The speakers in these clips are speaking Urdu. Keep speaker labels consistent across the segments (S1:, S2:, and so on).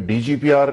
S1: DGPR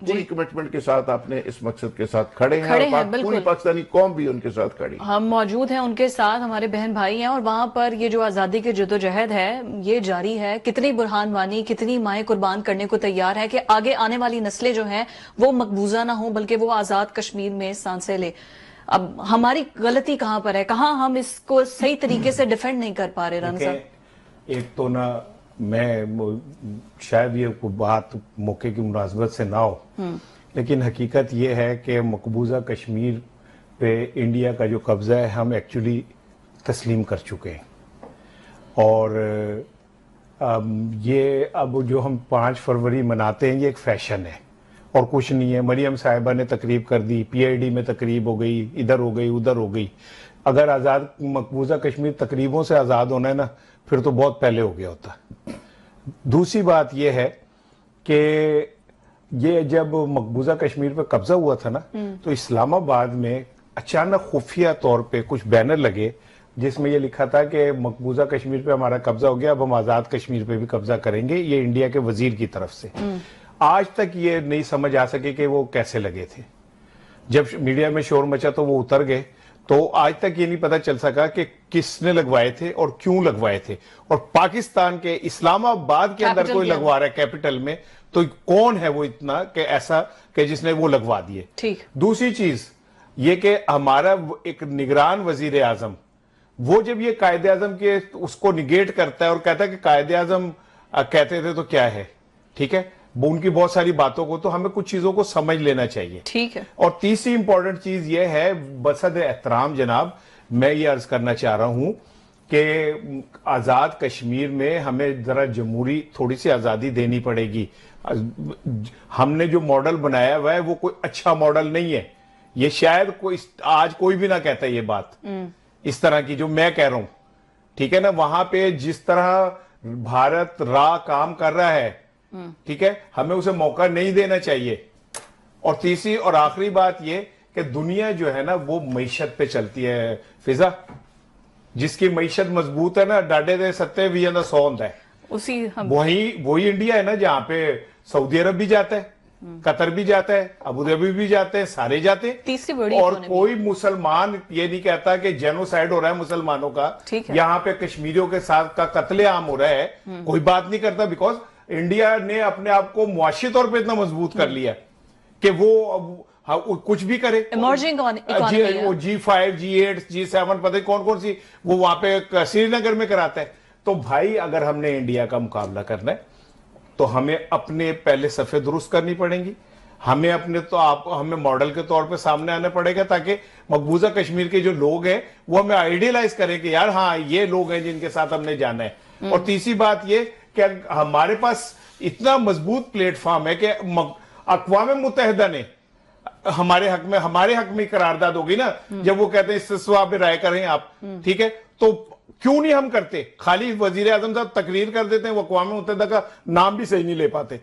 S1: پوری کمٹمنٹ کے ساتھ آپ نے اس مقصد کے ساتھ کھڑے ہیں اور پوری پاکستانی قوم بھی ان کے ساتھ کھڑی.
S2: ہم موجود ہیں ان کے ساتھ, ہمارے بہن بھائی ہیں, اور وہاں پر یہ جو آزادی کی جدوجہد ہے یہ جاری ہے. کتنی برہان وانی, کتنی مائیں قربان کرنے کو تیار ہے کہ آگے آنے والی نسلیں جو ہیں وہ مقبوضہ نہ ہوں بلکہ وہ آزاد کشمیر میں سانسیں لے. اب ہماری غلطی کہاں پر ہے, کہاں ہم اس کو صحیح طریقے سے ڈیفینڈ نہیں کر پا رہے؟ رن صاحب,
S3: ایک تو نا میں شاید یہ بات موقع کی مناسبت سے نہ ہو, لیکن حقیقت یہ ہے کہ مقبوضہ کشمیر پہ انڈیا کا جو قبضہ ہے ہم ایکچولی تسلیم کر چکے ہیں. اور یہ اب جو ہم 5 فروری مناتے ہیں یہ ایک فیشن ہے اور کچھ نہیں ہے. مریم صاحبہ نے تقریب کر دی, پی آئی ڈی میں تقریب ہو گئی, ادھر ہو گئی ادھر ہو گئی. اگر آزاد مقبوضہ کشمیر تقریبوں سے آزاد ہونا ہے نا پھر تو بہت پہلے ہو گیا ہوتا. دوسری بات یہ ہے کہ یہ جب مقبوضہ کشمیر پہ قبضہ ہوا تھا نا تو اسلام آباد میں اچانک خفیہ طور پہ کچھ بینر لگے جس میں یہ لکھا تھا کہ مقبوضہ کشمیر پہ ہمارا قبضہ ہو گیا, اب ہم آزاد کشمیر پہ بھی قبضہ کریں گے. یہ انڈیا کے وزیر کی طرف سے. آج تک یہ نہیں سمجھ آ سکے کہ وہ کیسے لگے تھے. جب میڈیا میں شور مچا تو وہ اتر گئے, تو آج تک یہ نہیں پتا چل سکا کہ کس نے لگوائے تھے اور کیوں لگوائے تھے. اور پاکستان کے اسلام آباد کے اندر کوئی لگوا رہا ہے کیپٹل میں, تو کون ہے وہ اتنا کہ ایسا کہ جس نے وہ لگوا دیے. دوسری چیز یہ کہ ہمارا ایک نگران وزیر اعظم, وہ جب یہ قائد اعظم کے اس کو نگیٹ کرتا ہے اور کہتا ہے کہ قائد اعظم کہتے تھے تو کیا ہے, ٹھیک ہے, ان کی بہت ساری باتوں کو, تو ہمیں کچھ چیزوں کو سمجھ لینا چاہیے.
S2: ٹھیک ہے.
S3: اور تیسری امپورٹنٹ چیز یہ ہے, بصد احترام جناب میں یہ عرض کرنا چاہ رہا ہوں کہ آزاد کشمیر میں ہمیں ذرا جمہوری تھوڑی سی آزادی دینی پڑے گی. ہم نے جو ماڈل بنایا ہوا ہے وہ کوئی اچھا ماڈل نہیں ہے. یہ شاید آج کوئی بھی نہ کہتا یہ بات اس طرح کی جو میں کہہ رہا ہوں, ٹھیک ہے نا. وہاں پہ جس طرح بھارت کام کر رہا ہے, ٹھیک ہے, ہمیں اسے موقع نہیں دینا چاہیے. اور تیسری اور آخری بات یہ کہ دنیا جو ہے نا وہ معیشت پہ چلتی ہے. فضا, جس کی معیشت مضبوط ہے نا, ڈاڈے دے ستے بھی ہے 100 ہے. وہی انڈیا ہے نا جہاں پہ سعودی عرب بھی جاتا ہے, قطر بھی جاتا ہے, ابوظہبی بھی جاتے ہیں, سارے جاتے ہیں. اور کوئی مسلمان یہ نہیں کہتا کہ جینوسائیڈ ہو رہا ہے مسلمانوں کا, یہاں پہ کشمیریوں کے ساتھ کا قتل عام ہو رہا ہے, کوئی بات نہیں کرتا. بیکاز انڈیا نے اپنے آپ کو معاشی طور پہ اتنا مضبوط کر لیا کہ وہ کچھ بھی کرے. وہ G5, G8, G7 پتہ کون سی وہ وہاں پہ سری نگر میں کراتا ہے. تو بھائی اگر ہم نے انڈیا کا مقابلہ کرنا ہے تو ہمیں اپنے پہلے صفحے درست کرنی پڑیں گی. ہمیں ہمیں ماڈل کے طور پہ سامنے آنا پڑے گا تاکہ مقبوضہ کشمیر کے جو لوگ ہیں وہ ہمیں آئیڈیلائز کریں کہ یار ہاں یہ لوگ ہیں جن کے ساتھ ہم نے جانا ہے. اور تیسری بات یہ کہ ہمارے پاس اتنا مضبوط پلیٹ فارم ہے کہ اقوام متحدہ نے ہمارے حق میں قرارداد ہوگی نا, جب وہ کہتے ہیں استثناء پہ رائے کریں آپ, ٹھیک ہے, تو کیوں نہیں ہم کرتے؟ خالی وزیر اعظم صاحب تقریر کر دیتے ہیں, وہ اقوام متحدہ کا نام بھی صحیح نہیں لے پاتے,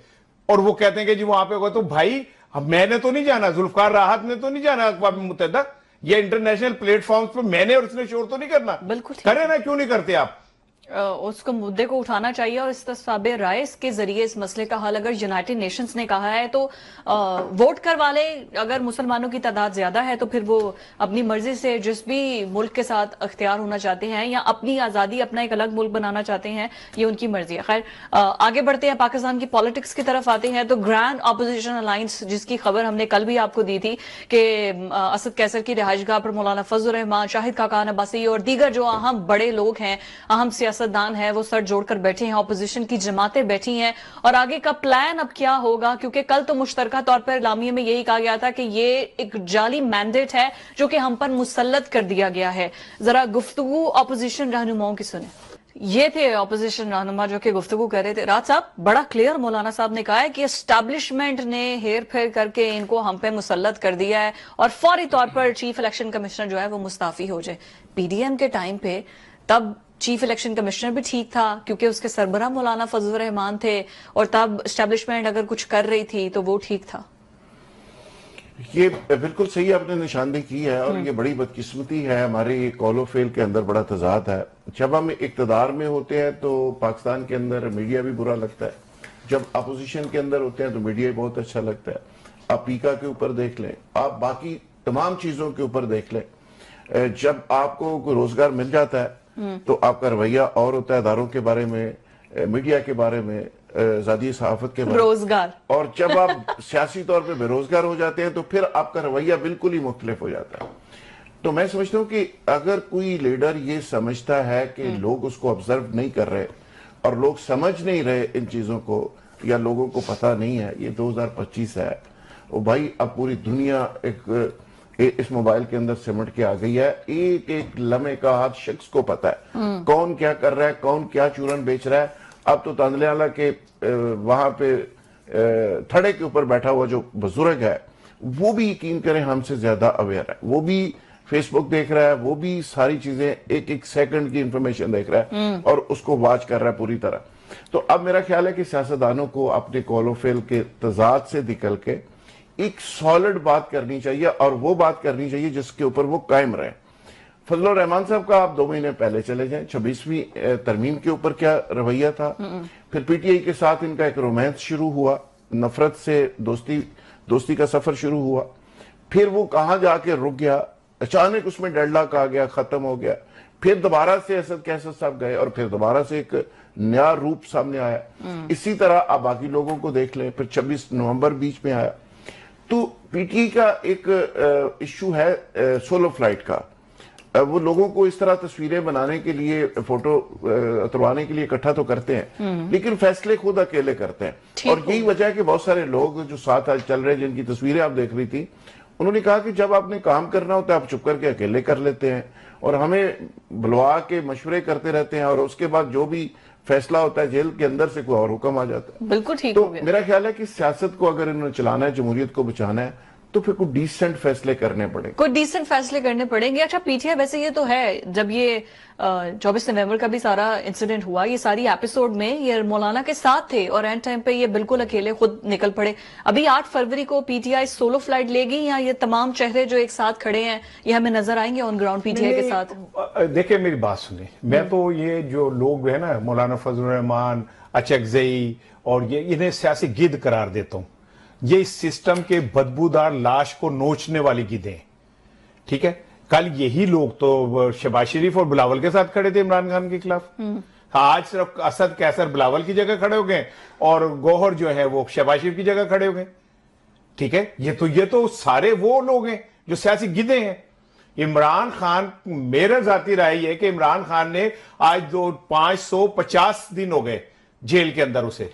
S3: اور وہ کہتے ہیں کہ جی وہاں پہ ہوگا. تو بھائی میں نے تو نہیں جانا, ذوالفقار راحت نے تو نہیں جانا اقوام متحدہ, یہ انٹرنیشنل پلیٹ فارمز پہ میں نے اور اس نے شور تو نہیں کرنا. کرے نا, کیوں نہیں کرتے آپ؟
S2: اس کو مدے کو اٹھانا چاہیے اور استصواب رائے کے ذریعے اس مسئلے کا حل اگر یونائٹڈ نیشنز نے کہا ہے تو ووٹ کروا لے. اگر مسلمانوں کی تعداد زیادہ ہے تو پھر وہ اپنی مرضی سے جس بھی ملک کے ساتھ اختیار ہونا چاہتے ہیں یا اپنی آزادی اپنا ایک الگ ملک بنانا چاہتے ہیں, یہ ان کی مرضی ہے. خیر آگے بڑھتے ہیں, پاکستان کی پالیٹکس کی طرف آتے ہیں. تو گرینڈ اپوزیشن الائنس جس کی خبر ہم نے کل بھی آپ کو دی تھی کہ اسد کیسر کی رہائش گاہ پر مولانا فضل الرحمان, شاہد خاقان عباسی اور دیگر جو اہم بڑے لوگ ہیں, اہم سیاستدان ہیں, وہ سر جوڑ کر بیٹھے ہیں, اپوزیشن کی جماعتیں بیٹھی ہیں. اور آگے کا پلان اب کیا ہوگا, کیونکہ کل تو مشترکہ طور پر اعلامیے میں یہی کہا گیا تھا کہ یہ ایک جعلی مینڈیٹ ہے جو کہ ہم پر مسلط کر دیا گیا ہے. ذرا گفتگو اپوزیشن رہنماؤں کی سنیں. یہ تھے اپوزیشن رہنما جو کہ گفتگو کر رہے تھے. راج صاحب, بڑا کلیئر مولانا صاحب نے کہا ہے کہ اسٹیبلشمنٹ نے ہیر پھیر کر کے ان کو ہم پہ مسلط کر دیا ہے اور فوری طور پر چیف الیکشن کمشنر جو ہے وہ مستعفی ہو جائے. پی ڈی ایم کے ٹائم پہ تب چیف الیکشن کمشنر بھی ٹھیک تھا کیونکہ اس کے سربراہ مولانا فضل الرحمان تھے, اور تب اسٹیبلشمنٹ اگر کچھ کر رہی تھی تو وہ ٹھیک تھا.
S1: یہ بالکل صحیح آپ نے نشاندہی کی ہے, اور یہ بڑی بدقسمتی ہے. ہماری قول و فعل کے اندر بڑا تضاد ہے. جب ہم اقتدار میں ہوتے ہیں تو پاکستان کے اندر میڈیا بھی برا لگتا ہے, جب اپوزیشن کے اندر ہوتے ہیں تو میڈیا بھی بہت اچھا لگتا ہے. آپ پیکا کے اوپر دیکھ لیں, آپ باقی تمام چیزوں کے اوپر دیکھ لیں, جب آپ کو کوئی روزگار مل جاتا ہے تو آپ کا رویہ اور ہوتا ہے اداروں کے بارے میں, میڈیا کے بارے میں, ذاتی صحافت کے بارے میں,
S2: روزگار.
S1: اور جب آپ سیاسی طور پہ بے روزگار ہو جاتے ہیں تو پھر آپ کا رویہ بالکل ہی مختلف ہو جاتا ہے. تو میں سمجھتا ہوں کہ اگر کوئی لیڈر یہ سمجھتا ہے کہ لوگ اس کو آبزرو نہیں کر رہے اور لوگ سمجھ نہیں رہے ان چیزوں کو, یا لوگوں کو پتہ نہیں ہے, یہ 2025 ہے, وہ بھائی اب پوری دنیا اس موبائل کے اندر سمٹ کے آ گئی ہے. ایک ایک لمحے کا ہر شخص کو پتہ ہے کون کیا کر رہا ہے, کون کیا چورن بیچ رہا ہے. اب تو تاندلیالہ کے وہاں پہ تھڑے کے اوپر بیٹھا ہوا جو بزرگ ہے وہ بھی یقین کریں ہم سے زیادہ اویئر ہے, وہ بھی فیس بک دیکھ رہا ہے, وہ بھی ساری چیزیں ایک ایک سیکنڈ کی انفارمیشن دیکھ رہا ہے اور اس کو واچ کر رہا ہے پوری طرح. تو اب میرا خیال ہے کہ سیاستدانوں کو اپنے قول و فعل کے تضاد سے نکل کے ایک سالڈ بات کرنی چاہیے, اور وہ بات کرنی چاہیے جس کے اوپر وہ قائم رہے. فضل الرحمان صاحب کا آپ 2 مہینے پہلے چلے جائیں, 26ویں ترمیم کے اوپر کیا رویہ تھا, پھر پی ٹی آئی کے ساتھ ان کا ایک رومانس شروع ہوا, نفرت سے دوستی کا سفر شروع ہوا, پھر وہ کہاں جا کے رک گیا, اچانک اس میں ڈیڈ لاک آ گیا, ختم ہو گیا, پھر دوبارہ سے اسد کیسر صاحب گئے اور پھر دوبارہ سے ایک نیا روپ سامنے آیا. اسی طرح آپ باقی لوگوں کو دیکھ لیں, پھر 26 نومبر بیچ میں آیا. تو پی ٹی آئی کا ایک ایشو ہے سولو فلائٹ کا, وہ لوگوں کو اس طرح تصویریں بنانے کے لیے, فوٹو اتروانے کے لیے اکٹھا تو کرتے ہیں لیکن فیصلے خود اکیلے کرتے ہیں. اور یہی وجہ ہے کہ بہت سارے لوگ جو ساتھ آج چل رہے ہیں, جن کی تصویریں آپ دیکھ رہی تھی, انہوں نے کہا کہ جب آپ نے کام کرنا ہوتا ہے آپ چپ کر کے اکیلے کر لیتے ہیں اور ہمیں بلوا کے مشورے کرتے رہتے ہیں, اور اس کے بعد جو بھی فیصلہ ہوتا ہے جیل کے اندر سے کوئی اور حکم آ جاتا ہے.
S2: بالکل ٹھیک
S1: تو
S2: ہو گیا.
S1: میرا خیال ہے کہ سیاست کو اگر انہوں نے چلانا ہے, جمہوریت کو بچانا ہے, تو پھر کوئی ڈیسنٹ فیصلے کرنے پڑیں گے,
S2: کوئی ڈیسنٹ فیصلے کرنے پڑیں گے. اچھا پی ٹی آئی ویسے یہ تو ہے, جب یہ 24 نومبر کا بھی سارا انسیڈنٹ ہوا, یہ ساری ایپیسوڈ میں یہ مولانا کے ساتھ تھے اور اینڈ ٹائم پہ یہ بالکل اکیلے خود نکل پڑے. ابھی 8 فروری کو P T I solo flight لے گی, یا یہ تمام چہرے جو ایک ساتھ کھڑے ہیں یہ ہمیں نظر آئیں گے آن گراؤنڈ پی ٹی آئی کے ساتھ؟
S3: دیکھیں میری بات سنیں, میں تو یہ جو لوگ ہیں نا, مولانا فضل الرحمان, اچکزئی, اور یہ انہیں سیاسی گدھ قرار دیتا ہوں. یہ اس سسٹم کے بدبودار لاش کو نوچنے والی گدھیں ہیں, ٹھیک ہے. کل یہی لوگ تو شہباز شریف اور بلاول کے ساتھ کھڑے تھے عمران خان کے خلاف, آج صرف اسد کیسر بلاول کی جگہ کھڑے ہو گئے اور گوہر جو ہے وہ شہباز شریف کی جگہ کھڑے ہو گئے, ٹھیک ہے. یہ تو سارے وہ لوگ ہیں جو سیاسی گدھے ہیں. عمران خان, میرا ذاتی رائے یہ ہے کہ عمران خان نے آج 550 دن ہو گئے جیل کے اندر اسے,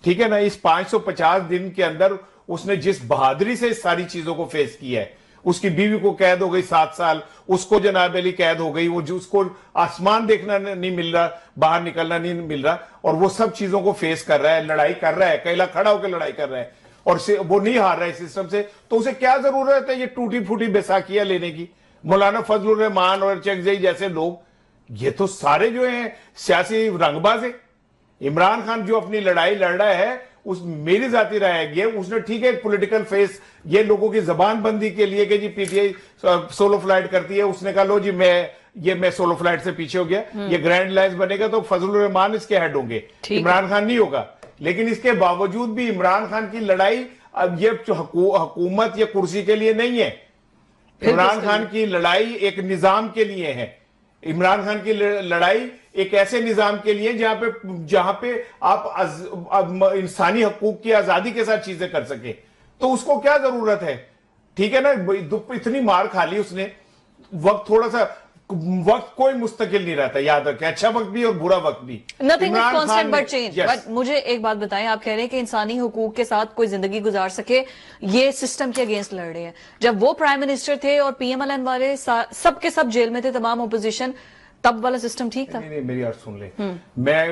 S3: ٹھیک ہے نا. اس 550 دن کے اندر اس نے جس بہادری سے اس ساری چیزوں کو فیس کیا ہے, اس کی بیوی کو قید ہو گئی 7 سال, اس کو جناب علی قید ہو گئی, وہ جو اس کو آسمان دیکھنا نہیں مل رہا, باہر نکلنا نہیں مل رہا, اور وہ سب چیزوں کو فیس کر رہا ہے, لڑائی کر رہا ہے, اکیلا کھڑا ہو کے لڑائی کر رہا ہے, اور وہ نہیں ہار رہا ہے سسٹم سے. تو اسے کیا ضرورت ہے یہ ٹوٹی پھوٹی بیساکھیاں لینے کی؟ مولانا فضل الرحمان اور اچکزئی جیسے لوگ, یہ تو سارے جو ہیں سیاسی رنگ باز ہیں. عمران خان جو اپنی لڑائی لڑ رہا ہے, میری ذاتی رائے ہے اس نے ٹھیک ہے ایک پولیٹیکل فیس, یہ لوگوں کی زبان بندی کے لیے کہ جی P T I solo flight کرتی ہے, اس نے کہا لو جی میں سولو فلائٹ سے پیچھے ہو گیا, یہ گرینڈ لائنز بنے گا تو فضل الرحمان اس کے ہیڈ ہوں گے, عمران خان نہیں ہوگا. لیکن اس کے باوجود بھی عمران خان کی لڑائی اب یہ حکومت یا کرسی کے لیے نہیں ہے, عمران خان کی لڑائی ایک نظام کے لیے ہے. عمران خان کی لڑائی ایک ایسے نظام کے لیے جہاں پہ آپ انسانی حقوق کی آزادی کے ساتھ چیزیں کر سکے. تو اس کو کیا ضرورت ہے, ٹھیک ہے نا. اتنی مار کھا لی اس نے, وقت تھوڑا سا, وقت کوئی مستقل نہیں رہتا, یاد رکھیں, اچھا وقت بھی اور برا وقت بھی.
S2: Nothing is constant but change. But مجھے ایک بات بتائیں, آپ کہہ رہے ہیں کہ انسانی حقوق کے ساتھ کوئی زندگی گزار سکے, یہ سسٹم کے اگینسٹ لڑ رہے ہیں. جب وہ پرائم منسٹر تھے اور پی ایم ایل این والے سب کے سب جیل میں تھے, تمام اپوزیشن, تب والا سسٹم ٹھیک تھا؟
S3: نہیں, میری عرض سن لیں, میں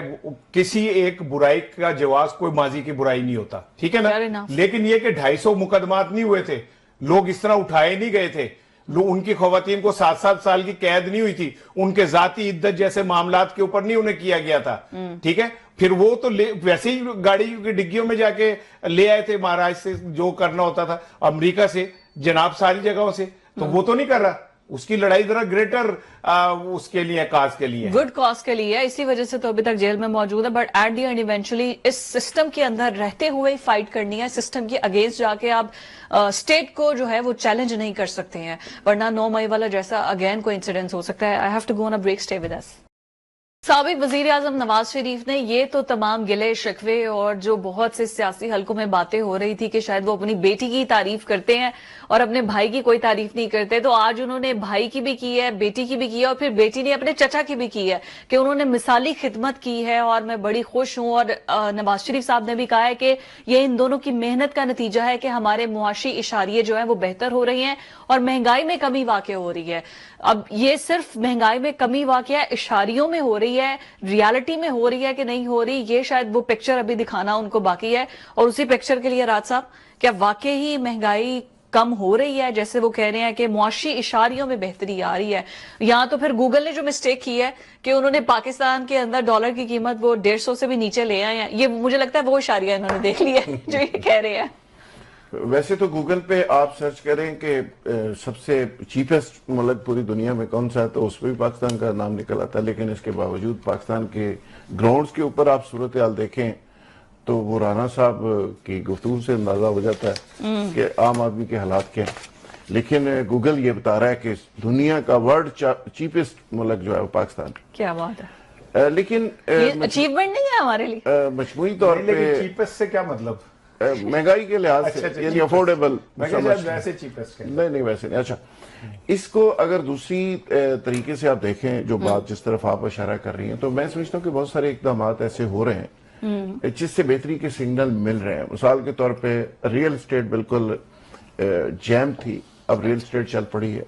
S3: کسی ایک برائی کا جواز کوئی ماضی کی برائی نہیں ہوتا, ٹھیک ہے نا. لیکن یہ کہ 250 مقدمات نہیں ہوئے تھے, لوگ اس طرح اٹھائے نہیں گئے تھے, ان کی خواتین کو 7 سال کی قید نہیں ہوئی تھی, ان کے ذاتی عدت جیسے معاملات کے اوپر نہیں انہیں کیا گیا تھا, ٹھیک ہے. پھر وہ تو ویسے ہی گاڑی کی ڈگیوں میں جا کے لے آئے تھے مہاراج سے جو کرنا ہوتا تھا, امریکہ سے, جناب ساری جگہوں سے, تو وہ تو نہیں کر رہا. اس کی لڑائی ذرا گریٹر اس کے لیے کاز کے لیے
S2: گڈ کاز کے لیے، اسی وجہ سے تو ابھی تک جیل میں موجود ہے، but at the end eventually اس سسٹم کے اندر رہتے ہوئے فائٹ کرنی ہے، سسٹم کے اگینسٹ جا کے آپ اسٹیٹ کو جو ہے وہ چیلنج نہیں کر سکتے ہیں، ورنہ 9 مئی والا جیسا اگین کوئی انسیڈنٹ ہو سکتا ہے. I have to go on a break, stay with us. سابق وزیر اعظم نواز شریف نے یہ تو تمام گلے شکوے اور جو بہت سے سیاسی حلقوں میں باتیں ہو رہی تھی کہ شاید وہ اپنی بیٹی کی تعریف کرتے ہیں اور اپنے بھائی کی کوئی تعریف نہیں کرتے، تو آج انہوں نے بھائی کی بھی کی ہے، بیٹی کی بھی کی ہے، اور پھر بیٹی نے اپنے چچا کی بھی کی ہے کہ انہوں نے مثالی خدمت کی ہے اور میں بڑی خوش ہوں. اور نواز شریف صاحب نے بھی کہا ہے کہ یہ ان دونوں کی محنت کا نتیجہ ہے کہ ہمارے معاشی اشاریے جو ہیں وہ بہتر ہو رہی ہیں اور مہنگائی میں کمی واقع ہو رہی ہے. اب یہ صرف مہنگائی میں کمی واقع اشاریوں میں ہو رہی ہے، ریالٹی میں ہو رہی ہے کہ نہیں ہو رہی، یہ شاید وہ پکچر ابھی دکھانا ان کو باقی ہے. اور اسی پکچر کے لیے راج صاحب، کیا واقعی ہی مہنگائی کم ہو رہی ہے جیسے وہ کہہ رہے ہیں کہ معاشی اشاریوں میں بہتری آ رہی ہے؟ یہاں تو پھر گوگل نے جو مسٹیک کی ہے کہ انہوں نے پاکستان کے اندر ڈالر کی قیمت وہ 150 سے بھی نیچے لے آئے ہیں، یہ مجھے لگتا ہے وہ اشاریہ انہوں نے دیکھ لی ہے جو یہ کہہ رہے ہیں.
S1: ویسے تو گوگل پہ آپ سرچ کریں کہ سب سے چیپسٹ ملک پوری دنیا میں کون سا ہے تو اس پہ بھی پاکستان کا نام نکل آتا ہے، لیکن اس کے باوجود پاکستان کے گراؤنڈز کے اوپر آپ صورتحال دیکھیں تو وہ رانا صاحب کی گفتگو سے اندازہ ہو جاتا ہے کہ عام آدمی کے حالات کیا ہیں. لیکن گوگل یہ بتا رہا ہے کہ دنیا کا ورلڈ چیپسٹ ملک جو ہے وہ پاکستان.
S2: کیا بات ہے،
S1: لیکن
S2: یہ اچیومنٹ نہیں ہے ہمارے لیے
S1: مجموعی طور پہ
S3: چیپسٹ سے کیا مطلب؟
S1: مہنگائی کے لحاظ سے یعنی افورڈیبل،
S3: ویسے چیپسٹ
S1: نہیں ویسے نہیں. اچھا، اس کو اگر دوسری طریقے سے آپ دیکھیں جو بات جس طرف آپ اشارہ کر رہی ہیں، تو میں سمجھتا ہوں کہ بہت سارے اقدامات ایسے ہو رہے ہیں جس سے بہتری کے سگنل مل رہے ہیں. مثال کے طور پہ ریل اسٹیٹ بالکل جیم تھی، اب ریل اسٹیٹ چل پڑی ہے.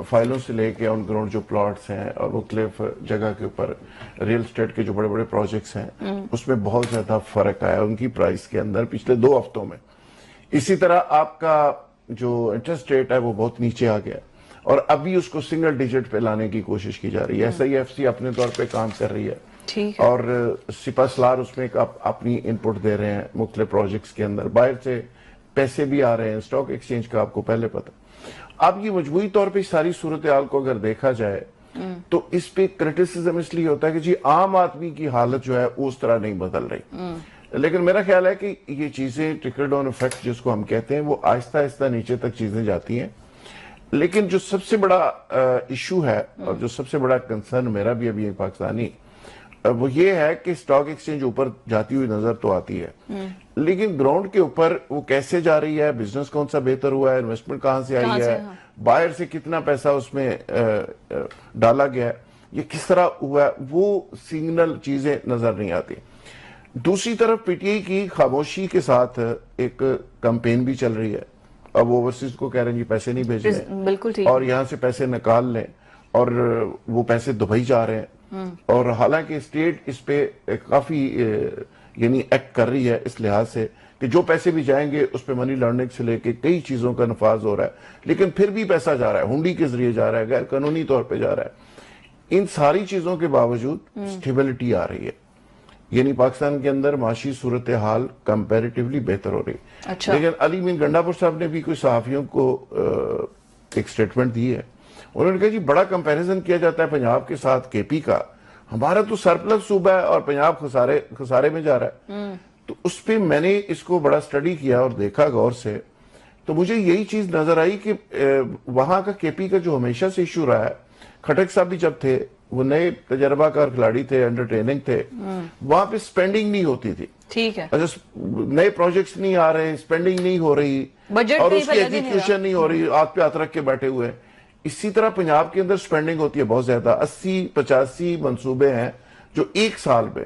S1: فائلوں سے لے کے آن گراؤنڈ جو پلاٹس ہیں اور مختلف جگہ کے اوپر ریل اسٹیٹ کے جو بڑے بڑے پروجیکٹس ہیں اس میں بہت زیادہ فرق آیا ان کی پرائس کے اندر پچھلے 2 ہفتوں میں. اسی طرح آپ کا جو انٹرسٹ ریٹ ہے وہ بہت نیچے آ گیا اور ابھی اس کو سنگل ڈیجٹ پہ لانے کی کوشش کی جا رہی ہے. SIFC اپنے طور پہ کام کر رہی ہے اور سپا سالار اس میں اپنی انپٹ دے رہے ہیں مختلف پروجیکٹس کے اندر. باہر سے پیسے بھی آ رہے ہیں، اسٹاک ایکسچینج کا آپ کو پہلے پتا. اب یہ مجموعی طور پہ ساری صورتحال کو اگر دیکھا جائے تو اس پہ کرٹیسزم اس لیے ہوتا ہے کہ جی عام آدمی کی حالت جو ہے اس طرح نہیں بدل رہی. لیکن میرا خیال ہے کہ یہ چیزیں ٹرکل ڈاؤن ایفیکٹ جس کو ہم کہتے ہیں وہ آہستہ آہستہ نیچے تک چیزیں جاتی ہیں. لیکن جو سب سے بڑا ایشو ہے اور جو سب سے بڑا کنسرن میرا بھی ابھی پاکستانی وہ یہ ہے کہ اسٹاک ایکسچینج اوپر جاتی ہوئی نظر تو آتی ہے لیکن گراؤنڈ کے اوپر وہ کیسے جا رہی ہے، بزنس کون سا بہتر ہوا ہے، انویسٹمنٹ کہاں سے آئی ہے، باہر سے کتنا پیسہ اس میں ڈالا گیا ہے، یہ کس طرح ہوا ہے، وہ سگنل چیزیں نظر نہیں آتی. دوسری طرف پی ٹی آئی کی خاموشی کے ساتھ ایک کمپین بھی چل رہی ہے. اب وہ اوورسیز کو کہہ رہے ہیں جی پیسے نہیں بھیج رہے اور یہاں سے پیسے نکال لیں اور وہ پیسے دبئی جا رہے ہیں. اور حالانکہ اسٹیٹ اس پہ کافی یعنی ایکٹ کر رہی ہے اس لحاظ سے کہ جو پیسے بھی جائیں گے اس پہ منی لانڈرنگ سے لے کے کئی چیزوں کا نفاذ ہو رہا ہے، لیکن پھر بھی پیسہ جا رہا ہے، ہنڈی کے ذریعے جا رہا ہے، غیر قانونی طور پہ جا رہا ہے. ان ساری چیزوں کے باوجود سٹیبلٹی آ رہی ہے، یعنی پاکستان کے اندر معاشی صورتحال کمپیریٹیولی بہتر ہو رہی ہے. لیکن علی مین گنڈاپور صاحب نے بھی کوئی صحافیوں کو ایک سٹیٹمنٹ دی ہے. انہوں نے کہا جی بڑا کمپیریزن کیا جاتا ہے پنجاب کے ساتھ کے پی کا، ہمارا تو سرپلس صوبہ ہے اور پنجاب خسارے میں جا رہا ہے. تو اس پہ میں نے اس کو بڑا سٹڈی کیا اور دیکھا غور سے، تو مجھے یہی چیز نظر آئی کہ وہاں کا کے پی کا جو ہمیشہ سے ایشو رہا ہے، کھٹک صاحب بھی جب تھے وہ نئے تجربہ کار کھلاڑی تھے، انڈر ٹریننگ تھے، وہاں پہ سپینڈنگ نہیں ہوتی تھی. ٹھیک ہے، نئے پروجیکٹس نہیں آ رہے، سپینڈنگ نہیں ہو رہی اور اس کی ایگزیکیوشن نہیں ہو رہی، ہاتھ پہ ہاتھ رکھ کے بیٹھے ہوئے ہیں. اسی طرح پنجاب کے اندر سپینڈنگ ہوتی ہے بہت زیادہ، 80-85 منصوبے ہیں جو ایک سال میں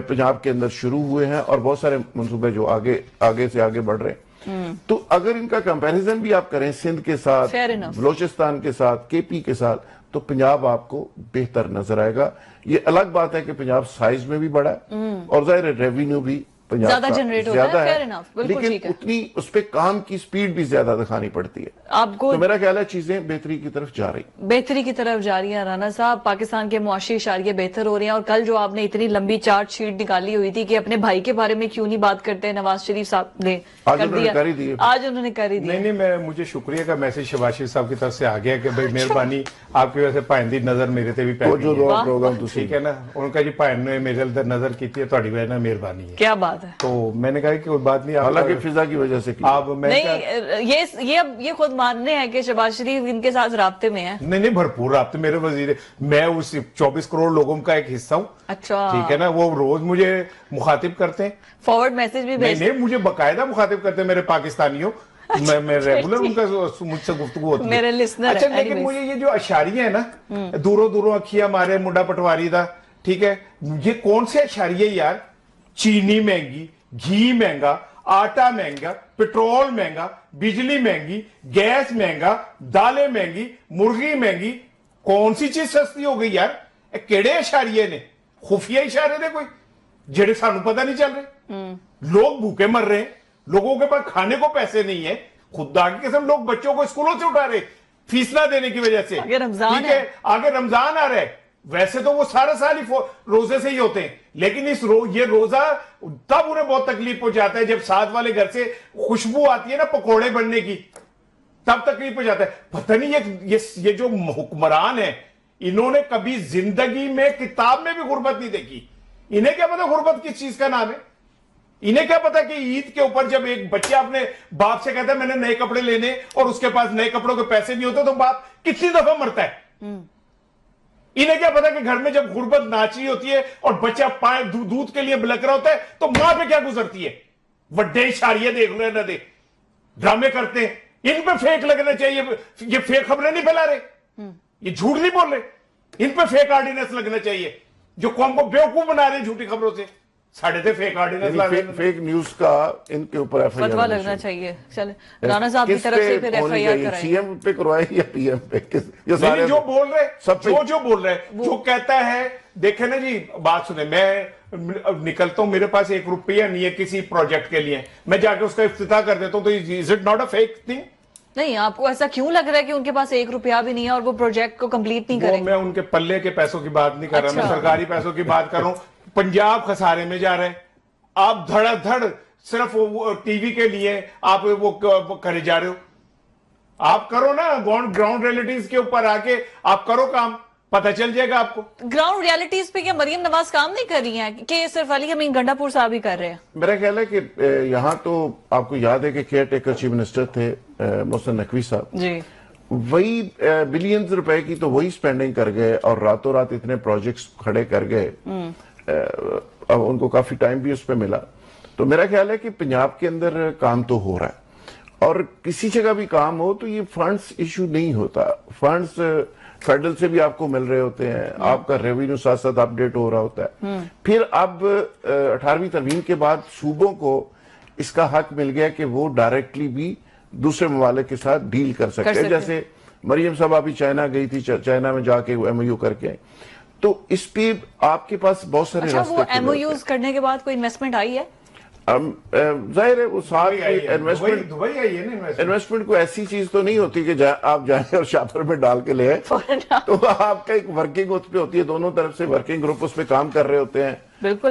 S1: پنجاب کے اندر شروع ہوئے ہیں اور بہت سارے منصوبے جو آگے سے آگے بڑھ رہے ہیں. تو اگر ان کا کمپیریزن بھی آپ کریں سندھ کے ساتھ، بلوچستان کے ساتھ، کے پی کے ساتھ، تو پنجاب آپ کو بہتر نظر آئے گا. یہ الگ بات ہے کہ پنجاب سائز میں بھی بڑا ہے اور ظاہر ریونیو بھی
S2: زیادہ جنریٹ ہوتا ہے,
S1: زیادہ
S2: fair enough, بالکل
S1: لیکن
S2: ٹھیک ہے.
S1: اتنی اس پہ کام کی سپیڈ بھی زیادہ دکھانی پڑتی ہے.
S2: آپ کو
S1: تو میرا خیال ہے چیزیں بہتری کی طرف جا رہی,
S2: بہتری کی طرف جا رہی ہیں. رانا صاحب, پاکستان کے معاشی اشاریے بہتر ہو رہے ہیں, اور کل جو آپ نے اتنی لمبی چارٹ شیٹ نکالی ہوئی تھی کہ اپنے بھائی کے بارے میں کیوں نہیں بات کرتے, نواز شریف صاحب نے
S1: آج
S2: کر
S1: انہوں نے
S2: دیا,
S1: کر ہی دی.
S2: آج انہوں نے کر ہی دیا.
S3: نہیں, مجھے شکریہ کا میسج شہباز شریف صاحب کی طرف سے آ گیا کہ بھائی مہربانی, آپ کی وجہ سے پائندی نظر میرے تے بھی پی
S1: جو
S3: گئی ہے,
S1: پروگرام
S3: ٹھیک ہے نا. ان کا جی بھائن نے میرے اندر نظر کی تھی, تھوڑی وجہ سے مہربانی ہے.
S2: کیا بات ہے.
S3: تو میں نے کہا کہ کوئی بات نہیں,
S1: حالانکہ فضا کی وجہ سے کی.
S3: آپ
S2: نہیں, یہ خود ماننے ہیں کہ شہباز شریف ان کے ساتھ رابطے میں ہیں.
S3: نہیں, بھرپور رابطے. میرے وزیر, میں اس 24 کروڑ لوگوں کا ایک حصہ ہوں,
S2: اچھا
S3: ٹھیک ہے نا. وہ روز مجھے مخاطب کرتے ہیں,
S2: فارورڈ میسج بھی بھیج.
S3: نہیں, مجھے باقاعدہ مخاطب کرتے ہیں میرے پاکستانیوں. میں ریگولر ان کا مجھ سے گفتگو ہوتی ہے.
S2: میرے لسنر.
S3: اچھا, لیکن مجھے یہ جو اشاریہ ہے نا, دوروں اکھی ہمارے منڈا پٹواری دا, ٹھیک ہے, یہ کون سے اشاریہ یار؟ چینی مہنگی, گھی مہنگا, آٹا مہنگا, پیٹرول مہنگا, بجلی مہنگی, گیس مہنگا, دالیں مہنگی, مرغی مہنگی. کون سی چیز سستی ہو گئی یار؟ کیڑے اشاریہ نے, خفیہ اشارے نے کوئی جڑے سانو پتہ نہیں چل رہے؟ لوگ بھوکے مر رہے ہیں, لوگوں کے پاس کھانے کو پیسے نہیں ہیں. خدا کی قسم, لوگ بچوں کو اسکولوں سے اٹھا رہے فیس نہ دینے کی وجہ سے.
S2: آگے رمضان
S3: ٹھیک ہے, آگے رمضان آ رہا ہے. ویسے تو وہ سارا سال ہی روزے سے ہی ہوتے ہیں, لیکن یہ روزہ تب انہیں بہت تکلیف پہنچاتا ہے جب ساتھ والے گھر سے خوشبو آتی ہے نا پکوڑے بننے کی, تب تکلیف پہنچاتا ہے. پتہ نہیں یہ جو حکمران ہیں, انہوں نے کبھی زندگی میں کتاب میں بھی غربت نہیں دیکھی. انہیں کیا پتا غربت کس چیز کا نام ہے؟ انہیں کیا پتا کہ عید کے اوپر جب ایک بچہ اپنے باپ سے کہتا ہے میں نے نئے کپڑے لینے, اور اس کے پاس نئے کپڑوں کے پیسے نہیں ہوتے, تو باپ کتنی دفعہ مرتا ہے؟ انہیں کیا پتا کہ گھر میں جب غربت ناچ رہی ہوتی ہے اور بچہ دودھ کے لیے بلک رہا ہوتا ہے تو ماں پہ کیا گزرتی ہے؟ وڈے اشاریہ دیکھ لو نہ دے, ڈرامے کرتے ہیں. ان پہ فیک لگنا چاہیے. یہ فیک خبریں نہیں پھیلا رہے, یہ جھوٹ نہیں بول رہے. ان پہ فیک آرڈیننس لگنا چاہیے جو قوم کو بیوقوف بنا رہے ہیں جھوٹی خبروں سے. ساڑھے تھے فیک آرڈیننس,
S1: فیک نیوز کا ان کے اوپر ایف آئی
S2: فتویٰ لگنا چاہیے. چلے رانا صاحب کی طرف سے پھر ایف آئی آر کرائیں.
S1: سی ایم پہ کروائے یا پی ایم پہ؟
S3: جو بول رہے, جو بول رہے, جو کہتا ہے. دیکھیں نا جی, بات سنیں, میں نکلتا ہوں, میرے پاس 1 روپیہ نہیں ہے کسی پروجیکٹ کے لیے, میں جا کے اس کا افتتاح کر دیتا ہوں, تو is it not a fake thing?
S2: نہیں, آپ کو ایسا کیوں لگ رہا ہے کہ ان کے پاس 1 روپیہ بھی نہیں ہے اور وہ پروجیکٹ کو کمپلیٹ نہیں کریں؟
S3: میں ان کے پلے کے پیسوں کی بات نہیں کر رہا, میں سرکاری پیسوں کی بات کر رہا ہوں. پنجاب خسارے میں جا رہے ہیں, آپ دھڑا دھڑ صرف ٹی وی کے لیے آپ وہ کرے جا رہے ہو. آپ کرو نا گراؤنڈ ریئلٹیز کے اوپر آ کے آپ کرو کام, پتہ چل جائے گا آپ کو.
S2: گراؤنڈ ریئلٹیز پہ کیا مریم نواز کام نہیں کر رہی ہیں کہ صرف علی امین گنڈا پور صاحب ہی کر رہے ہیں؟
S1: میرا خیال ہے کہ یہاں تو آپ کو یاد ہے کہ کیئر ٹیکر چیف منسٹر تھے محسن نقوی صاحب
S2: جی,
S1: وہی بلینز روپے کی تو وہی سپینڈنگ کر گئے اور راتوں رات اتنے پروجیکٹس کھڑے کر گئے. اب ان کو کافی ٹائم بھی اس پہ ملا. تو میرا خیال ہے کہ پنجاب کے اندر کام تو ہو رہا ہے, اور کسی جگہ بھی کام ہو تو یہ فنڈز ایشو نہیں ہوتا. فنڈز فیڈرل سے بھی آپ کو مل رہے ہوتے ہیں, آپ کا ریونیو ساتھ ساتھ اپڈیٹ ہو رہا ہوتا ہے. پھر اب 18ویں ترمیم کے بعد صوبوں کو اس کا حق مل گیا کہ وہ ڈائریکٹلی بھی دوسرے ممالک کے ساتھ ڈیل کر سکتے ہیں. جیسے مریم صاحب ابھی چائنا گئی تھی, چائنا میں جا کے وہ ایم او یو کر کے آئی, تو اس پہ آپ کے پاس بہت سارے راستے.
S2: اچھا, وہ ایم او یوز کرنے کے بعد کوئی انویسٹمنٹ آئی ہے؟
S1: ظاہر ہے وہ ساتھ انویسٹمنٹ کو ایسی چیز تو نہیں ہوتی کہ آپ جائیں اور شاپر میں ڈال کے لے آئے, تو آپ کا ایک ورکنگ اس پہ ہوتی ہے, دونوں طرف سے ورکنگ گروپ اس پہ کام کر رہے ہوتے ہیں,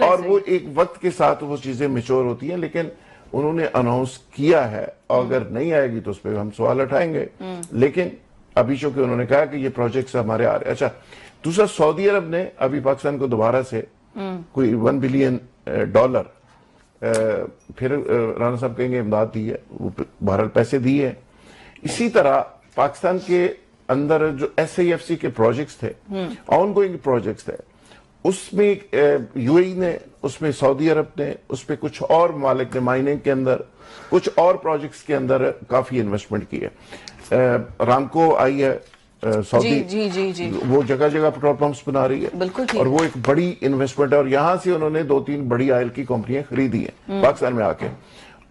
S1: اور وہ ایک وقت کے ساتھ وہ چیزیں میچور ہوتی ہیں. لیکن انہوں نے اناؤنس کیا ہے, اور اگر نہیں آئے گی تو اس پہ ہم سوال اٹھائیں گے. لیکن ابھی چونکہ انہوں نے کہا کہ یہ پروجیکٹس ہمارے آ رہے ہیں. اچھا, دوسرا سعودی عرب نے ابھی پاکستان کو دوبارہ سے کوئی $1 بلین پھر رانا صاحب کہیں گے امداد دی ہے, وہ بہرحال پیسے دیے ہیں. اسی طرح پاکستان کے اندر جو ایس آئی ایف سی کے پروجیکٹس تھے, آن گوئنگ پروجیکٹس تھے, اس میں یو اے ای نے, اس میں سعودی عرب نے, اس پہ کچھ اور ممالک نے مائننگ کے اندر, کچھ اور پروجیکٹس کے اندر کافی انویسٹمنٹ کی ہے. رامکو آئی ہے سعودی,
S2: جی,
S1: وہ جگہ جگہ پیٹرول پمپس بنا رہی ہے,
S2: بالکل,
S1: اور وہ ایک بڑی انویسٹمنٹ ہے, اور یہاں سے انہوں نے 2-3 بڑی آئل کی کمپنیاں خریدی ہیں پاکستان میں آ کے.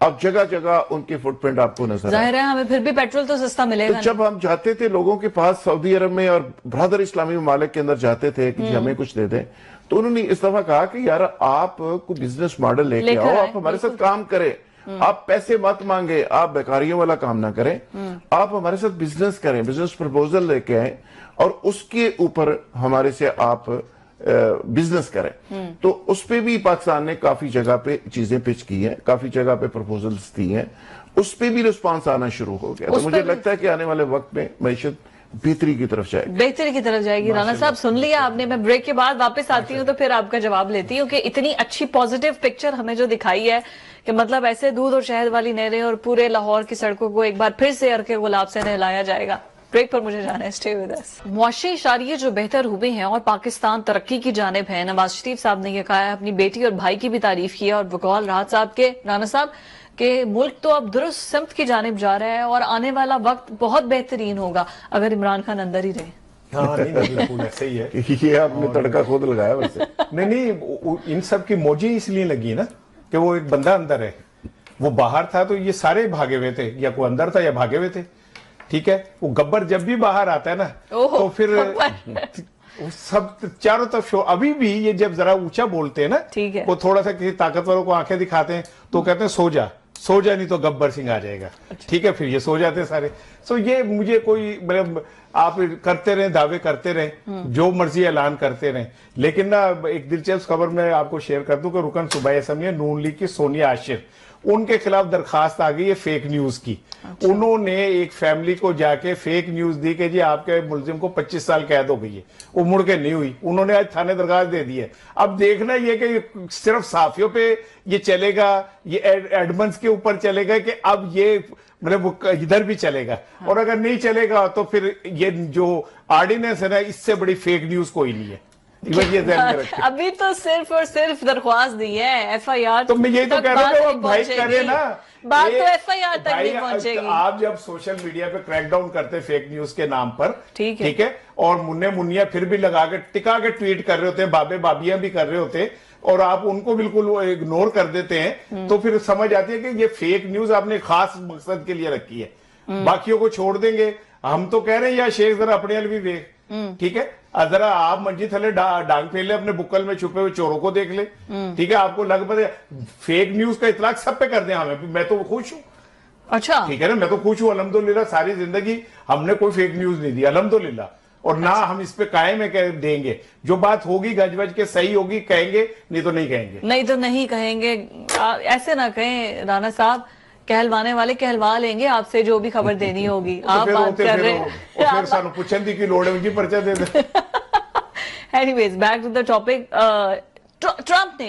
S1: اب جگہ جگہ ان کے فٹ پرنٹ آپ کو نظر آئے.
S2: ظاہر ہے ہمیں پھر بھی پیٹرول تو سستا ملے گا.
S1: جب ہم جاتے تھے لوگوں کے پاس سعودی عرب میں اور برادر اسلامی ممالک کے اندر جاتے تھے کہ ہمیں کچھ دے دیں, تو انہوں نے اس دفعہ کہا کہ یار آپ کو بزنس ماڈل لے کے آؤ, آپ ہمارے ساتھ کام کریں, آپ پیسے مت مانگے, آپ بیکاریوں والا کام نہ کریں, آپ ہمارے ساتھ بزنس کریں, بزنس پروپوزل لے کے آئیں اور اس کے اوپر ہمارے سے آپ بزنس کریں. تو اس پہ بھی پاکستان نے کافی جگہ پہ چیزیں پچ کی ہیں, کافی جگہ پہ پروپوزلز دی ہیں, اس پہ بھی رسپانس آنا شروع ہو گیا. تو مجھے لگتا ہے کہ آنے والے وقت میں معیشت بہتری کی طرف جائے گی.
S2: بہتری کی طرف جائے گی. رانا صاحب سن لیا آپ نے, میں بریک کے بعد واپس آتی ہوں تو پھر آپ کا جواب لیتی ہوں کہ اتنی اچھی پازیٹیو پکچر ہمیں جو دکھائی ہے کہ مطلب ایسے دودھ اور شہد والی نہریں اور پورے لاہور کی سڑکوں کو ایک بار پھر سے عرق گلاب سے نہلایا جائے گا. بریک پر مجھے جانا ہے, اسٹے ود اس. معاشی اشاریے جو بہتر ہوئے ہیں اور پاکستان ترقی کی جانب ہے, نواز شریف صاحب نے یہ کہا ہے, اپنی بیٹی اور بھائی کی بھی تعریف کی ہے, اور بقول راحت صاحب کے, رانا صاحب, کہ ملک تو اب درست سمت کی جانب جا رہا ہے اور آنے والا وقت بہت بہترین ہوگا اگر عمران خان اندر ہی رہے.
S3: ہاں نہیں بالکل ایسے ہی ہے.
S1: یہ آپ نے تڑکا خود لگایا ویسے.
S3: نہیں ان سب کی موجیں اس لیے لگی نا کہ وہ ایک بندہ اندر ہے, وہ باہر تھا تو یہ سارے بھاگے ہوئے تھے, یا کوئی اندر تھا یا بھاگے ہوئے تھے. ٹھیک ہے, وہ گبر جب بھی باہر آتا ہے نا تو پھر سب چاروں طرف شو. ابھی بھی یہ جب ذرا اونچا بولتے ہیں نا, وہ تھوڑا سا کسی طاقتوروں کو آنکھیں دکھاتے ہیں تو کہتے ہیں سو جا نہیں تو گبر سنگھ آ جائے گا. ٹھیک ہے, پھر یہ سو جاتے ہیں سارے. سو یہ مجھے کوئی مطلب آپ کرتے رہیں, دعوے کرتے رہیں, جو مرضی اعلان کرتے رہیں, لیکن نا ایک دلچسپ خبر میں آپ کو شیئر کر دوں کہ رکن صوبائی اسمبلی نون لیگ کی سونیا عاشر, ان کے خلاف درخواست آ گئی ہے فیک نیوز کی. انہوں نے ایک فیملی کو جا کے فیک نیوز دی کہ جی آپ کے ملزم کو 25 سال قید ہو گئی ہے, وہ مڑ کے نہیں ہوئی. انہوں نے آج تھانے درخواست دے دی ہے. اب دیکھنا یہ کہ صرف صحافیوں پہ یہ چلے گا, یہ ایڈمنز کے اوپر چلے گا, کہ اب یہ مطلب ادھر بھی چلے گا, اور اگر نہیں چلے گا تو پھر یہ جو آرڈیننس ہے نا, اس سے بڑی فیک نیوز کوئی نہیں ہے.
S2: ابھی تو صرف اور صرف درخواست دی ہے, ایف آئی آر.
S3: تو میں یہی تو کہہ رہا ہوں بھائی کرے نا,
S2: بات تو ایف آئی آر تک نہیں پہنچے گی.
S3: آپ جب سوشل میڈیا پہ کریک ڈاؤن کرتے فیک نیوز کے نام پر, ٹھیک ہے, اور منیا پھر بھی لگا کے ٹکا کے ٹویٹ کر رہے ہوتے ہیں, بابے بابیاں بھی کر رہے ہوتے ہیں, اور آپ ان کو بالکل اگنور کر دیتے ہیں, تو پھر سمجھ آتی ہے کہ یہ فیک نیوز آپ نے خاص مقصد کے لیے رکھی ہے, باقیوں کو چھوڑ دیں گے. ہم تو کہہ رہے ہیں یا شیخ ذرا اپنے بھی دیکھ, ٹھیک ہے, ذرا آپ منجی تھلے ڈانگ پھیر لیں, اپنے بکل میں چھپے ہوئے چوروں کو دیکھ لیں. ٹھیک ہے, آپ کو لگ پڑے فیک نیوز کا اطلاق سب پہ کر دیں. ہمیں میں تو خوش ہوں.
S2: اچھا
S3: ٹھیک ہے نا, میں تو خوش ہوں الحمدللہ. ساری زندگی ہم نے کوئی فیک نیوز نہیں دی الحمدللہ, اور نہ ہم اس پہ قائم ہے دیں گے. جو بات ہوگی گج بج کے صحیح ہوگی کہیں گے, نہیں تو نہیں کہیں گے.
S2: نہیں تو نہیں کہیں گے. ایسے نہ کہیں رانا صاحب, کہلوانے والے کہلوا لیں گے آپ سے جو بھی خبر دینی ہوگی. آپ بات کر رہے
S3: ہیں سانو پوچھن دی کی لوڑ ہے, ان کی پرچہ دے دیں.
S2: Anyways back to the topic.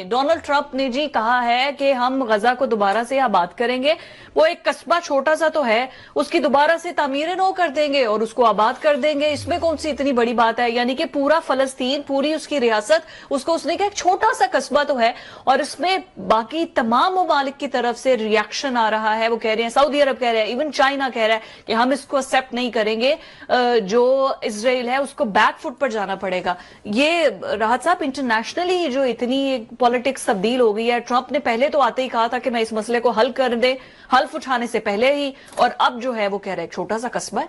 S2: Donald Trump نے جی کہا ہے کہ ہم غزہ کو دوبارہ سے آباد کریں گے. وہ ایک قصبہ چھوٹا سا تو ہے, اس کی دوبارہ سے تعمیر نو کر دیں گے اور اس کو آباد کر دیں گے. اس میں کون سی اتنی بڑی بات ہے؟ یعنی کہ پورا فلسطین, پوری اس کی ریاست, اس کو اس نے کہا ایک چھوٹا سا قصبہ تو ہے, اور اس میں باقی تمام ممالک کی طرف سے ریاکشن آ رہا ہے. وہ کہہ رہے ہیں, سعودی عرب کہہ رہا ہے, ایون چائنا کہہ رہا ہے کہ ہم اس کو ایکسپٹ نہیں کریں گے, جو اسرائیل ہے اس کو بیک فٹ پر جانا پڑے گا. یہ راحت صاحب انٹرنیشنلی جو اتنی پولیٹکس تبدیل ہو گئی ہے, ٹرمپ نے پہلے تو آتے ہی کہا تھا کہ میں اس مسئلے کو حل کر دے, حلف اٹھانے سے پہلے ہی, اور اب جو ہے وہ کہہ رہے ایک چھوٹا سا قصبہ ہے.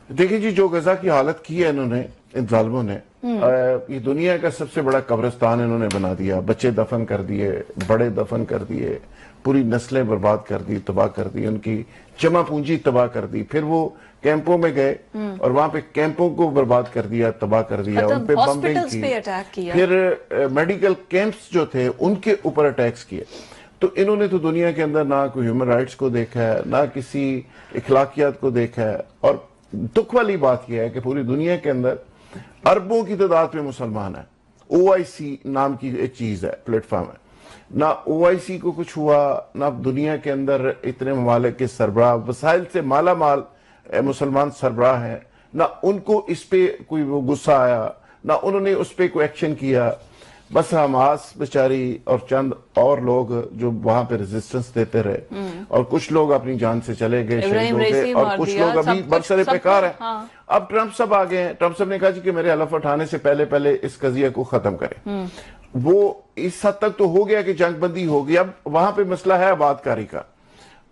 S1: دیکھیں جی, جو غزہ کی حالت کی ہے انہوں نے, ان ظالموں نے, یہ دنیا کا سب سے بڑا قبرستان انہوں نے بنا دیا. بچے دفن کر دیے, بڑے دفن کر دیے, پوری نسلیں برباد کر دی, تباہ کر دی, ان کی جمع پونجی تباہ کر دی. پھر وہ کیمپوں میں گئے اور وہاں پہ کیمپوں کو برباد کر دیا, تباہ کر دیا, ان پہ بمبنگ کی, پھر میڈیکل کیمپس جو تھے ان کے اوپر اٹیکس کیے. تو انہوں نے تو دنیا کے اندر نہ کوئی ہیومن رائٹس کو دیکھا ہے, نہ کسی اخلاقیات کو دیکھا ہے. اور دکھ والی بات یہ ہے کہ پوری دنیا کے اندر اربوں کی تعداد میں مسلمان ہیں. OIC نام کی ایک چیز ہے, پلیٹ فارم ہے. نہ OIC کو کچھ ہوا, نہ دنیا کے اندر اتنے ممالک کے سربراہ, وسائل سے مالا مال مسلمان سربراہ ہیں, نہ ان کو اس پہ کوئی وہ غصہ آیا, نہ انہوں نے اس پہ کوئی ایکشن کیا. بس حماس بیچاری اور چند اور لوگ جو وہاں پہ ریزسٹنس دیتے رہے, اور کچھ لوگ اپنی جان سے چلے گئے, شہید ہو گئے, اور کچھ لوگ ابھی برسر پیکار ہیں. اب ٹرمپ صاحب آ گئے ہیں. ٹرمپ صاحب نے کہا جی کہ میرے حلف اٹھانے سے پہلے اس قضیہ کو ختم کریں. وہ اس حد تک تو ہو گیا کہ جنگ بندی ہو گئی. اب وہاں پہ مسئلہ ہے آباد کاری کا.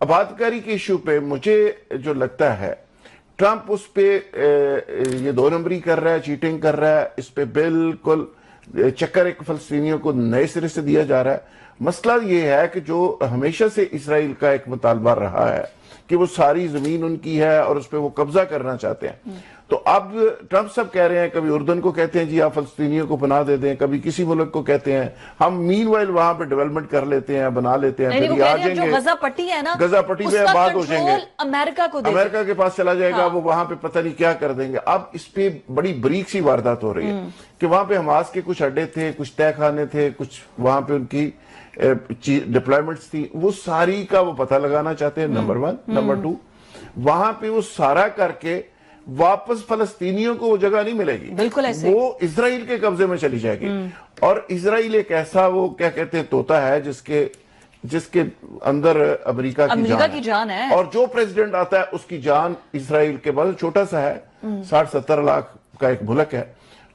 S1: آباد کاری کے ایشو پہ مجھے جو لگتا ہے ٹرمپ اس پہ یہ 2 نمبری کر رہا ہے, چیٹنگ کر رہا ہے, اس پہ بالکل چکر ایک فلسطینیوں کو نئے سرے سے دیا جا رہا ہے. مسئلہ یہ ہے کہ جو ہمیشہ سے اسرائیل کا ایک مطالبہ رہا ہے کہ وہ ساری زمین ان کی ہے اور اس پہ وہ قبضہ کرنا چاہتے ہیں. تو اب ٹرمپ صاحب کہہ رہے ہیں, کبھی اردن کو کہتے ہیں جی آپ فلسطینیوں کو بنا دے دیں, کبھی کسی ملک کو کہتے ہیں ہم مین وائل وہاں پہ ڈیولپمنٹ کر لیتے ہیں, بنا لیتے ہیں, پھر یہ آ جائیں گے
S2: غزہ پٹی ہے نا,
S1: غزہ پٹی پہ آباد ہو جائیں گے, امریکہ کے پاس چلا جائے گا, وہ وہاں پہ پتہ نہیں کیا کر دیں گے. اب اس پہ بڑی بریک سی واردات ہو رہی ہے کہ وہاں پہ حماس کے کچھ اڈے تھے, کچھ تہہ خانے تھے, کچھ وہاں پہ ان کی ڈپلائمنٹس تھی, وہ ساری کا وہ پتہ لگانا چاہتے ہیں. نمبر 1. نمبر 2, وہاں پہ وہ سارا کر کے واپس فلسطینیوں کو وہ جگہ نہیں ملے گی,
S2: بالکل ایسے
S1: وہ اسرائیل کے قبضے میں چلی جائے گی. اور اسرائیل ایک ایسا وہ کیا کہتے ہیں طوطا ہے جس کے اندر امریکہ کی جان ہے, اور جو پریزیڈنٹ آتا ہے اس کی جان اسرائیل کے بعد چھوٹا سا ہے, 60-70 لاکھ کا ایک ملک ہے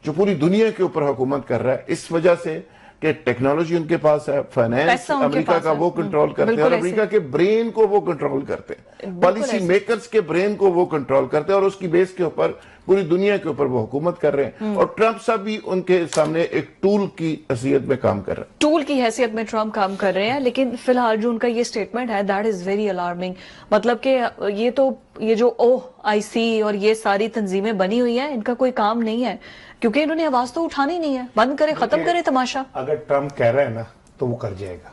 S1: جو پوری دنیا کے اوپر حکومت کر رہا ہے, اس وجہ سے کہ ٹیکنالوجی ان کے پاس ہے, فائنینس امریکہ کا وہ کنٹرول کرتے ہیں, اور امریکہ کے برین کو وہ کنٹرول کرتے ہیں, پالیسی میکرز کے برین کو وہ کنٹرول کرتے ہیں, اور اس کی بیس کے اوپر پوری دنیا کے اوپر وہ حکومت کر رہے ہیں. اور ٹرمپ صاحب بھی ان کے سامنے ایک ٹول کی حیثیت میں کام کر رہے ہیں.
S2: ٹول کی حیثیت میں ٹرمپ کام کر رہے ہیں, لیکن فی الحال جو ان کا یہ سٹیٹمنٹ ہے دیٹ از ویری الارمنگ. مطلب کہ یہ جو OIC اور یہ ساری تنظیمیں بنی ہوئی ہیں, ان کا کوئی کام نہیں ہے, کیونکہ انہوں نے آواز تو اٹھانی نہیں ہے. بند کرے, ختم کرے تماشا.
S3: اگر ٹرمپ کہہ رہا ہے نا تو وہ کر جائے گا,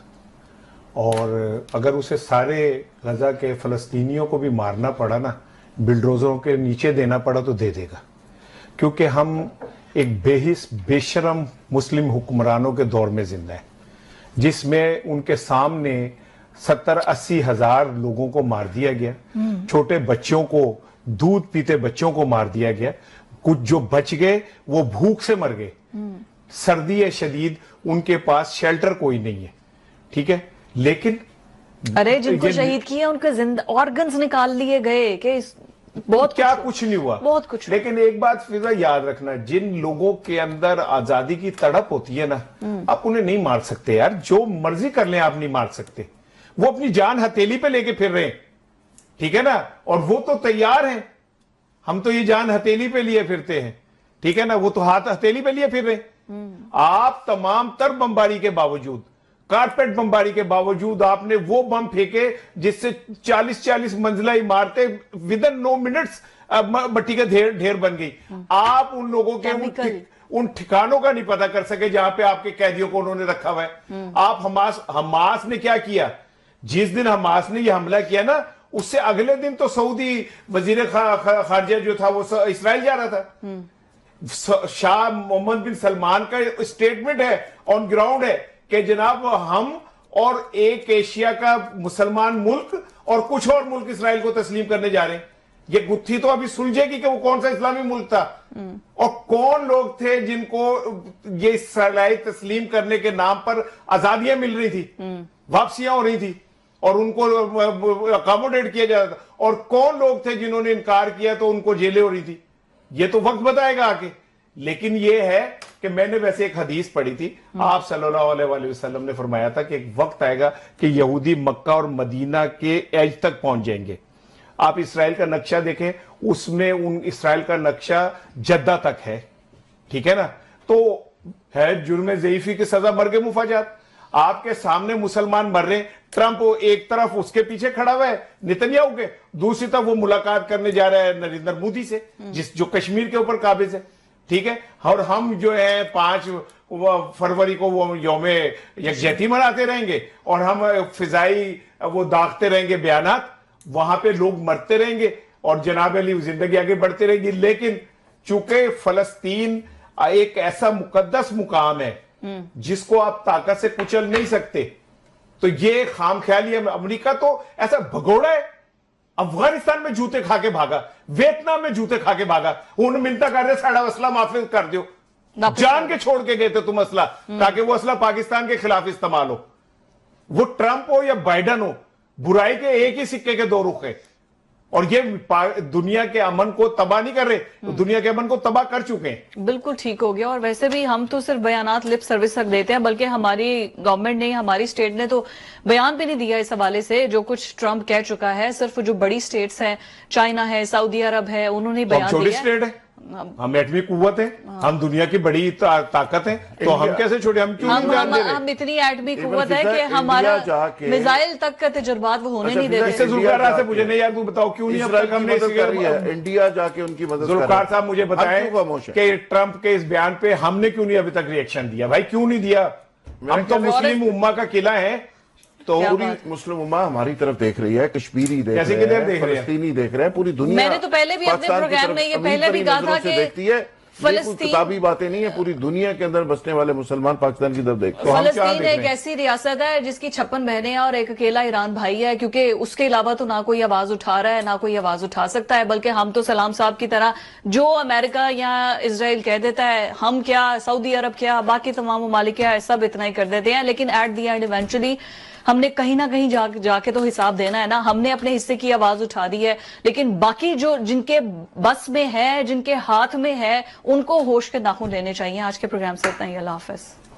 S3: اور اگر اسے سارے غزہ کے فلسطینیوں کو بھی مارنا پڑا نا, بلڈوزروں کے نیچے دینا پڑا, تو دے دے گا. کیونکہ ہم ایک بے حس بے شرم مسلم حکمرانوں کے دور میں زندہ ہیں, جس میں ان کے سامنے 70-80 ہزار لوگوں کو مار دیا گیا, چھوٹے بچوں کو, دودھ پیتے بچوں کو مار دیا گیا. کچھ جو بچ گئے وہ بھوک سے مر گئے, سردی ہے شدید, ان کے پاس شیلٹر کوئی نہیں ہے. ٹھیک ہے, لیکن
S2: ارے جن کو شہید کیا ان کے آرگنز نکال لیے گئے کہ بہت
S3: کیا کچھ نہیں ہوا,
S2: بہت کچھ.
S3: لیکن ایک بات فضا یاد رکھنا, جن لوگوں کے اندر آزادی کی تڑپ ہوتی ہے نا, آپ انہیں نہیں مار سکتے یار. جو مرضی کر لیں آپ نہیں مار سکتے. وہ اپنی جان ہتھیلی پہ لے کے پھر رہے ہیں, ٹھیک ہے نا, اور وہ تو تیار ہیں. ہم تو یہ جان ہتھیلی پہ لیے پھرتے ہیں, ٹھیک ہے نا, وہ تو ہاتھ ہتھیلی پہ لیے پھر رہے. آپ تمام تر بمباری کے باوجود, کارپیٹ بمباری کے باوجود, آپ نے وہ بم پھینکے جس سے 40 منزلہ عمارتیں ودن 9 منٹس مٹی کا ڈھیر بن گئی. آپ ان لوگوں کے ان ٹھکانوں کا نہیں پتہ کر سکے جہاں پہ آپ کے قیدیوں کو انہوں نے رکھا ہوا ہے. آپ حماس نے کیا کیا, جس دن حماس نے یہ حملہ کیا نا, اس سے اگلے دن تو سعودی وزیر خارجہ جو تھا وہ اسرائیل جا رہا تھا. شاہ محمد بن سلمان کا اسٹیٹمنٹ ہے, آن گراؤنڈ ہے, کہ جناب ہم اور ایک ایشیا کا مسلمان ملک اور کچھ اور ملک اسرائیل کو تسلیم کرنے جا رہے ہیں. یہ گتھی تو ابھی سلجھے گی کہ وہ کون سا اسلامی ملک تھا, اور کون لوگ تھے جن کو یہ اسرائیل تسلیم کرنے کے نام پر آزادیاں مل رہی تھی, واپسیاں ہو رہی تھی, اور ان کو اکاموڈیٹ کیا جاتا تھا, اور کون لوگ تھے جنہوں نے انکار کیا تو ان کو جیلیں ہو رہی تھی. یہ تو وقت بتائے گا آگے. لیکن یہ ہے کہ میں نے ویسے ایک حدیث پڑھی تھی, آپ صلی اللہ علیہ وآلہ وسلم نے فرمایا تھا کہ ایک وقت آئے گا کہ یہودی مکہ اور مدینہ کے ایج تک پہنچ جائیں گے. آپ اسرائیل کا نقشہ دیکھیں, اس میں اسرائیل کا نقشہ جدہ تک ہے, ٹھیک ہے نا, تو ہے جرم ضعیفی کی سزا مرگ مفاجات. آپ کے سامنے مسلمان مر رہے ہیں, ٹرمپ ایک طرف اس کے پیچھے کھڑا ہوا ہے نیتنیاہو کے, دوسری طرف وہ ملاقات کرنے جا رہا ہے نریندر مودی سے, جو کشمیر کے اوپر قابض ہے, ٹھیک ہے. اور ہم جو ہے 5 فروری کو وہ یوم یکجہتی مناتے رہیں گے, اور ہم فضائی وہ داغتے رہیں گے بیانات, وہاں پہ لوگ مرتے رہیں گے, اور جناب علی زندگی آگے بڑھتے رہے گی. لیکن چونکہ فلسطین ایک ایسا مقدس مقام ہے جس کو آپ طاقت سے کچل نہیں سکتے, تو یہ خام خیالی ہے. امریکہ تو ایسا بھگوڑا ہے, افغانستان میں جوتے کھا کے بھاگا, ویتنام میں جوتے کھا کے بھاگا, انہوں منتا کر رہے ساڑا اسلحہ محفوظ کر دیو, جان کے چھوڑ کے گئے تھے تم اسلحہ, تاکہ وہ اسلحہ پاکستان کے خلاف استعمال ہو. وہ ٹرمپ ہو یا بائیڈن ہو, برائی کے ایک ہی سکے کے 2 رخ ہے. اور یہ دنیا کے امن کو تباہ نہیں کر رہے، دنیا کے امن کو تباہ کر چکے ہیں۔
S2: بالکل ٹھیک ہو گیا، اور ویسے بھی ہم تو صرف بیانات لپ سروس تک دیتے ہیں، بلکہ ہماری گورنمنٹ نے، ہماری سٹیٹ نے تو بیان بھی نہیں دیا اس حوالے سے جو کچھ ٹرمپ کہہ چکا ہے۔ صرف جو بڑی سٹیٹس ہیں، چائنا ہے، سعودی عرب ہے، انہوں نے
S3: ہم
S2: بیان
S3: چھوٹی
S2: دیا ہے۔
S3: سٹیٹ ہے، ہم ایٹمی قوت ہیں، ہم دنیا کی بڑی طاقت ہیں، تو ہم کیسے چھوٹے، ہم کیوں نہیں بیان دے رہے؟
S2: ہم اتنی ایٹمی قوت ہے
S1: فضا،
S2: کہ ہمارا
S1: انڈیا جا کے-
S2: میزائل تک کا تجربات وہ ہونے نہیں
S1: فضا،
S2: دیتے۔
S3: اس سے ذوالفقار
S1: انڈیا
S3: سے
S1: جا
S3: مجھے
S1: کے-
S3: نہیں یار، تو بتاؤ کیوں نہیں اب
S1: اسرائیل
S3: تک ہم
S1: کی
S3: نے
S1: مدد کر رہی ہے، انڈیا جا کے ان کی مدد کر رہا ہے۔
S3: ذوالفقار صاحب مجھے
S1: ہم
S3: بتائیں
S1: کیوں خاموش ہیں؟
S3: کہ ٹرمپ کے اس بیان پہ ہم نے کیوں نہیں ابھی تک ریئیکشن دیا؟ بھائی کیوں نہیں دیا؟ ہم تو مسلم امہ کا قلعہ ہے، تو
S1: پوری مسلم امہ ہماری طرف دیکھ رہی ہے، کشمیری دیکھ
S3: کیسے
S1: رہے
S3: کدھر
S1: ہیں،
S3: دیکھ رہے ہیں؟
S1: فلسطینی دیکھ رہے ہیں، پوری دنیا
S2: میں نے تو پہلے بھی اپنے
S1: پاکستان کی
S2: پروگرام
S1: طرف
S2: میں یہ
S1: امین
S2: پہلے بھی
S1: ترین
S2: کہا
S1: نظروں
S2: تھا
S1: سے
S2: کہ
S1: دیکھتی ہے۔ یہ کوئی کتابی باتیں نہیں ہیں، پوری دنیا کے اندر بسنے والے مسلمان پاکستان کی طرف دیکھتے ہیں۔
S3: ہم کیا
S2: فلسطین
S3: دیکھ
S2: ایک
S3: رہے ہیں؟
S2: ایسی ریاست ہے جس کی 56 بہنیں ہیں اور ایک اکیلا ایران بھائی ہے، کیونکہ اس کے علاوہ تو نہ کوئی آواز اٹھا رہا ہے، نہ کوئی آواز اٹھا سکتا ہے، بلکہ ہم تو سلام صاحب کی طرح جو امریکہ یا اسرائیل کہہ دیتا ہے، ہم کیا، سعودی عرب کیا، باقی تمام ممالک کیا ہے، سب اتنا ہی کر دیتے ہیں، لیکن ایٹ دی اینڈ ایونچولی ہم نے کہیں نہ کہیں جا کے تو حساب دینا ہے نا۔ ہم نے اپنے حصے کی آواز اٹھا دی ہے، لیکن باقی جو جن کے بس میں ہے، جن کے ہاتھ میں ہے، ان کو ہوش کے ناخن لینے چاہیے۔ آج کے پروگرام سے اتنا ہی، اللہ حافظ۔